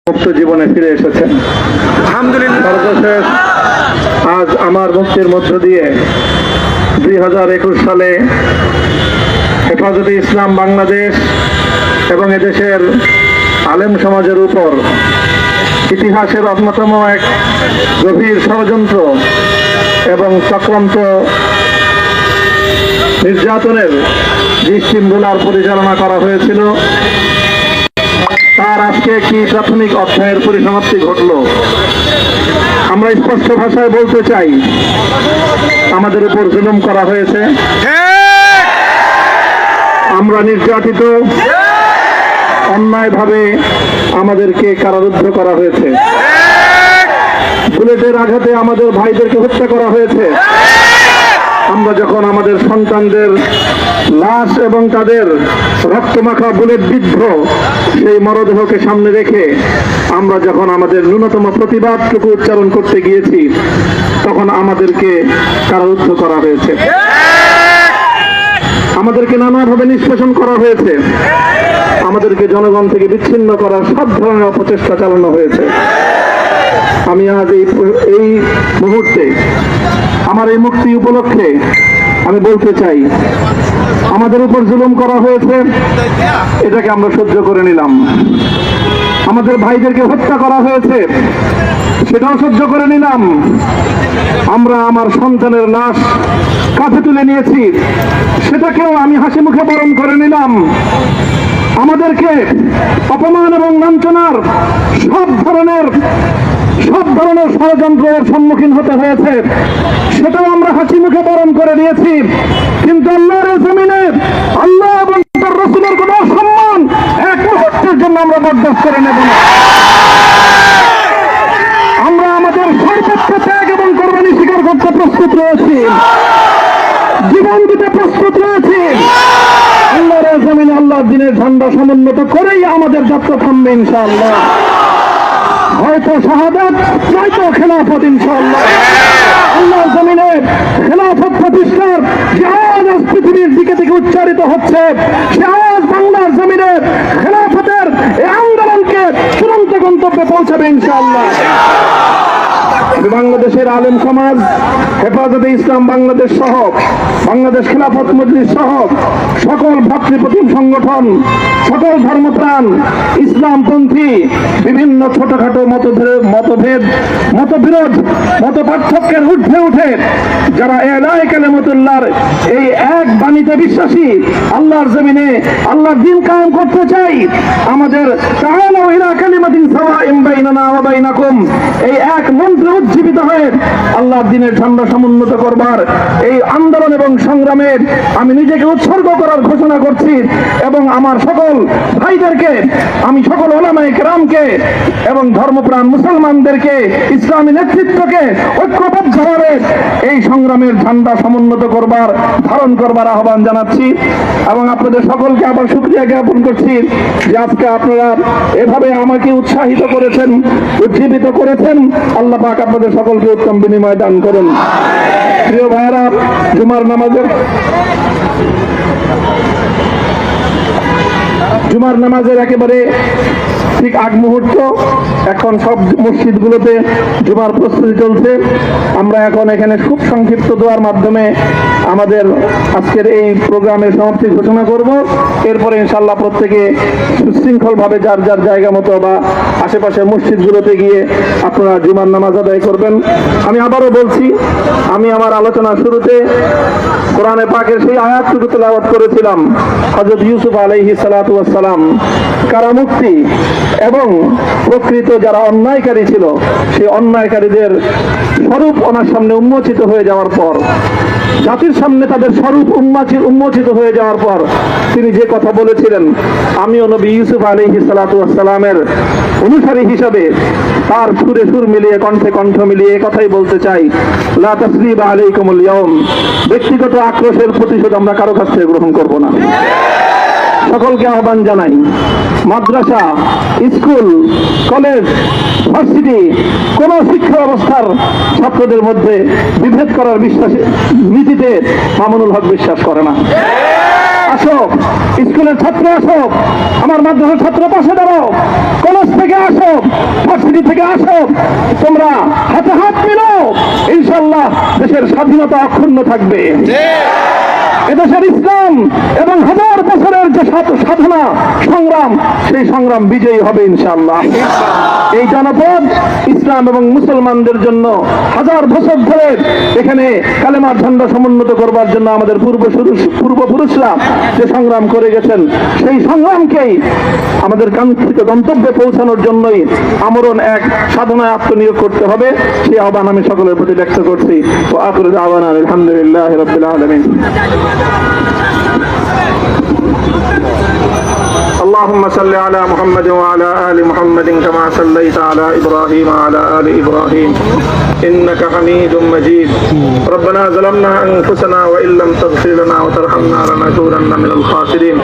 মুক্ত জীবনে ফিরে এসেছেন। সর্বশেষ আজ আমার মুক্তির মধ্য দিয়ে 2021 সালে হেফাজতে ইসলাম বাংলাদেশ এবং এদেশের আলেম সমাজের উপর ইতিহাসের অন্যতম এক গভীর ষড়যন্ত্র এবং চক্রান্ত নির্যাতনের যে শৃঙ্খলার পরিচালনা করা হয়েছিল, তার আজকে একটি প্রাথমিক অধ্যায়ের পরিসমাপ্তি ঘটল। আমরা স্পষ্ট ভাষায় বলতে চাই, আমাদের উপর জুলুম করা হয়েছে, আমরা নির্যাতিত, অন্যায়ভাবে আমাদেরকে কারারুদ্ধ করা হয়েছে, বুলেটের আঘাতে আমাদের ভাইদেরকে হত্যা করা হয়েছে। আমরা যখন আমাদের সন্তানদের লাশ এবং তাদের রক্তমাখা বুলেট বিদ্ধ সেই মরদেহকে সামনে রেখে আমরা যখন আমাদের ন্যূনতম প্রতিবাদটুকু উচ্চারণ করতে গিয়েছি, তখন আমাদেরকে কারারুদ্ধ করা হয়েছে, আমাদেরকে নানাভাবে নিষ্পেষণ করা হয়েছে, আমাদেরকে জনগণ থেকে বিচ্ছিন্ন করার সব ধরনের অপচেষ্টা চালানো হয়েছে। আমি আজ এই মুহূর্তে আমার এই মুক্তি উপলক্ষে আমি বলতে চাই, আমাদের উপর জুলুম করা হয়েছে, এটাকে আমরা সহ্য করে নিলাম। আমাদের ভাইদেরকে হত্যা করা হয়েছে, সেটাও সহ্য করে নিলাম। আমরা আমার সন্তানের লাশ কাঁধে তুলে নিয়েছি, সেটাকেও আমি হাসি মুখে বরণ করে নিলাম। আমাদেরকে অপমান এবং লাঞ্ছনার সব ধরনের ষড়যন্ত্রের সম্মুখীন হতে হয়েছে, সেটাও আমরা হাসি মুখে বরণ করে দিয়েছি। কিন্তু আল্লাহর জমিনে আল্লাহ এবং তার রাসূলের কোন সম্মান এক মুহূর্তের জন্য আমরা বরদাস্ত করে নেব না। আমরা আমাদের সর্বোচ্চ ত্যাগ এবং কোরবানি স্বীকার করতে প্রস্তুত রয়েছি, জীবন দিতে প্রস্তুত রয়েছি। আল্লাহর জমিনে আল্লাহর দ্বীনের ঝান্ডা সমুন্নত করেই আমাদের যাত্রা থামবে ইনশাআল্লাহ। হয়তো শাহাদাত, নয়তো খেলাফত ইনশাআল্লাহ। আল্লাহর জমিনে খেলাফত প্রতিষ্ঠার যে আওয়াজ পৃথিবীর দিকে থেকে উচ্চারিত হচ্ছে, সে আওয়াজ বাংলার জমিনে খেলাফতের এই আন্দোলনকে চূড়ান্ত গন্তব্যে পৌঁছাবে ইনশাআল্লাহ। বাংলাদেশের আলেম সমাজ, হেফাজতে ইসলাম বাংলাদেশ সহ বাংলাদেশ খেলাফত মজলিস সহ সকল ভাতৃপ্রতিম সংগঠন, সকল ধর্মপ্রাণ, ইসলামপন্থী বিভিন্ন ছোটখাটো মতবিরোধ, মত পার্থক্যের ঊর্ধ্বে উঠে যারা এলায়ে কালিমাতুল্লাহর এই এক বাণীতে বিশ্বাসী, আল্লাহর জমিনে আল্লাহর দ্বীন কায়েম করতে চাই, আমাদের তাআলাউ ইলা কালিমাতিন সাওয়াইন বাইনানা ওয়া বাইনাকুম এই এক মন্ত্রে উজ্জীবিত হয়ে আল্লাহর দ্বীনের ঝান্ডা সমুন্নত করবার এই আন্দোলন এবং সংগ্রামে আমি নিজেকে উৎসর্গ করার ঘোষণা করছি। এবং আমার সকল ভাইদেরকে, আমি সকল উলামায়ে কেরামকে এবং ধর্মপ্রাণ মুসলমানদেরকে, ইসলামী নেতৃত্বকে ঐক্যবদ্ধভাবে এই সংগ্রামের ঝান্ডা সমুন্নত করবার, ধারণ করবার আহ্বান জানাচ্ছি। এবং আপনাদের সকলকে আবার শুকরিয়া জ্ঞাপন করছি যে আজকে আপনারা এভাবে আমাকে উৎসাহিত করেছেন, উজ্জীবিত করেছেন। আল্লাহ পাক আপনাদের সকলকে উত্তম বিনিময় দান করুন। প্রিয় ভাইয়েরা, জুমার নামাজের একেবারে ঠিক আগ মুহূর্ত, এখন সব মসজিদগুলোতে জুমার প্রস্তুতি চলছে। আমরা এখন এখানে খুব সংক্ষিপ্ত দোয়ার মাধ্যমে আমাদের আজকের এই প্রোগ্রামের সমাপ্তি ঘোষণা করব। এরপরে ইনশাআল্লাহ প্রত্যেকে সুশৃঙ্খলভাবে যার যার জায়গা মতো বা আশেপাশের মসজিদগুলোতে গিয়ে আপনারা জুমার নামাজ আদায় করবেন। আমি আবারও বলছি, আমি আমার আলোচনার শুরুতে কোরআনে পাকের সেই আয়াতটুকু তেলাওয়াত করেছিলাম, হযরত ইউসুফ আলাইহিস সালাতু ওয়াস সালাম কারামুক্তি এবং প্রকৃত যারা অন্যায়কারী ছিল, সেই অন্যায়কারীদের স্বরূপ ওনার সামনে উন্মোচিত হয়ে যাওয়ার পর, জাতির সামনে তাদের স্বরূপ উন্মোচিত হয়ে যাওয়ার পর তিনি যে কথা বলেছিলেন, আমিও নবী ইউসুফ আলাইহিস সালাতু ওয়াস সালামের অনুসারী হিসাবে তার সুরে সুর মিলিয়ে, কণ্ঠে কণ্ঠ মিলিয়ে কথাই বলতে চাই, লা তাসরিবা আলাইকুমুল ইয়াউম। ব্যক্তিগত আক্রোশের প্রতিশোধ আমরা কারো কাছ থেকে গ্রহণ করব না। সকলকে আহ্বান জানাই, মাদ্রাসা, স্কুল, কলেজ, ভার্সিটি কোন শিক্ষা ব্যবস্থার ছাত্রদের মধ্যে বিভেদ করার নীতিতে মামুনুল হক বিশ্বাস করে না। আসো, স্কুলের ছাত্র আসো, আমার মাদ্রাসার ছাত্র পাশে দাঁড়াও, কলেজ থেকে আসো, ভার্সিটি থেকে আসো, তোমরা হাতে হাত মিলাও, ইনশাআল্লাহ দেশের স্বাধীনতা অক্ষুণ্ণ থাকবে। এদেশের ইসলাম এবং হাজার বছরের যে সাধনা সংগ্রাম, সেই সংগ্রাম বিজয়ী হবে ইনশাআল্লাহ। এই জনপদ ইসলাম এবং মুসলমানদের জন্য হাজার বছর ধরে এখানে কালেমার ঝান্ডা সমুন্নত করবার জন্য আমাদের পূর্বপুরুষরা যে সংগ্রাম করে গেছেন, সেই সংগ্রামকেই আমাদের কাঙ্ক্ষিত গন্তব্যে পৌঁছানোর জন্যই আমরণ এক সাধনায় আত্মনিয়োগ করতে হবে। সেই আহ্বান আমি সকলের প্রতি ব্যক্ত করছি। ও আখিরু দাওয়ানা আলহামদুলিল্লাহি রাব্বিল আলামিন। اللهم صل على محمد وعلى آل محمد كما صليت على إبراهيم وعلى آل إبراهيم إنك حميد مجيد. ربنا ظلمنا أنفسنا وإن لم تغفر لنا وترحمنا لنكونن من الخاسرين.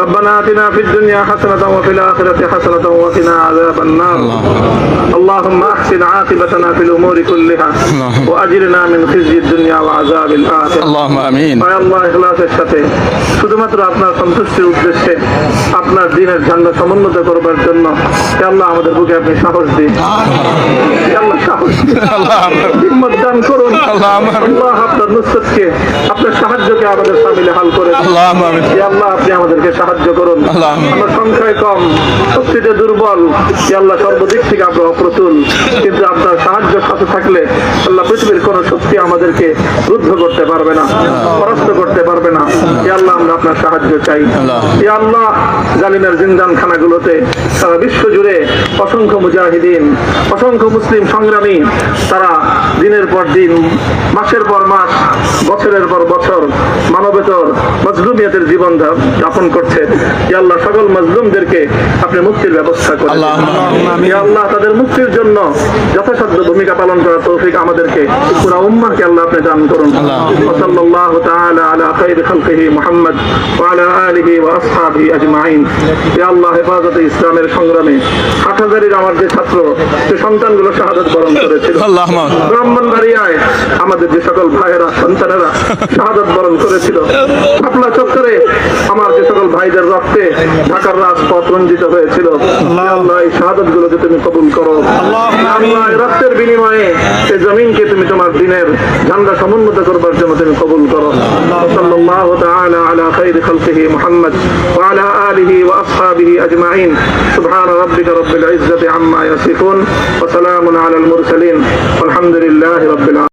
ربنا آتنا في الدنيا حسنة وفي الآخرة حسنة وقنا عذاب النار. اللهم أحسن عاقبتنا في الأمور كلها وأجرنا من خزي الدنيا وعذاب الآخرة. اللهم آمين. يا الله ইখলাসের সাথে শুধুমাত্র আপনার সন্তুষ্টির উদ্দেশ্যে আপনার দ্বীনের ঝান্ডা সমুন্নত করবার জন্য হে আল্লাহ আমাদের বুকে আপনি সাহস দিন। হে আল্লাহ সাহস দিন, হিম্মত দান করুন। আল্লাহ আপনার নুসরতকে, আপনার সাহায্যকে আমাদের সামিলে হাল করে দিন। হে আল্লাহ আপনি আমাদেরকে সাহায্য করুন। আমরা সংখ্যায় কম, শক্তিতে দুর্বল। হে আল্লাহ সর্বদিক থেকে আমরা অপ্রতুল, কিন্তু আপনার সাহায্য সাথে থাকলে আল্লাহ পৃথিবীর কোন শক্তি আমাদেরকে রুদ্ধ করতে পারবে না, পরাস্ত করতে পারবে না। হে আল্লাহ আমরা আপনার সাহায্য চাই। হে আল্লাহ জালিমের জিন্দান খানাগুলোতে সারা বিশ্ব জুড়ে অসংখ্য মুজাহিদিন, অসংখ্য মুসলিম সংগ্রামী, তারা দিনের পর দিন, মাসের পর মাস, বছরের পর বছর মানবেতর মজলুমিয়তের জীবন যাপন করছে। হে আল্লাহ সকল মজলুমদেরকে আপনি মুক্তির ব্যবস্থা করেন। হে আল্লাহ তাদের মুক্তির জন্য যথাসাধ্য ভূমিকা পালন করার তৌফিক আমাদেরকে, পুরা উম্মাহকে আল্লাহ আপনি দান করুন। সাল্লাল্লাহু তাআলা আলা খায়রি খালকিহি মুহাম্মদ ওয়া আলা আলিহি ওয়া আসহাবিহি আজমাইন। হে আল্লাহ হেফাজতে ইসলামের সংগ্রামে হাটহাজারীর আমার যে ছাত্র, যে সন্তানগুলো শাহাদাত বরণ করেছিল, ব্রাহ্মণবাড়িয়ায় আমাদের যে সকল ভাইয়েরা, সন্তানেরা শাহাদাত বরণ করেছিল, শাপলা চত্বরে আমার যে সকল ভাইদের রক্তে ঢাকার রাজপথ রঞ্জিত হয়েছিল, আল্লাহ এই শাহাদাত গুলোকে তুমি কবুল করো। আল্লাহ এই রক্তের বিনিময়ে এই জমিনকে তুমি তোমার দ্বীনের ঝান্ডা সমুন্নত করবার জন্য তুমি কবুল করো। সাল্লাল্লাহু তাআলা আলা খায়রি খালকিহি মুহাম্মদ ওয়া আলা আলিহি ওয়া আসহাবিহি আজমাইন। সুবহান রাব্বিকা রাব্বিল ইজ্জাতি আম্মা ইয়াসিফুন ওয়া সালামুন আলাল মুরসালিন ওয়ালহামদুলিল্লাহি রাব্বিল আলামিন।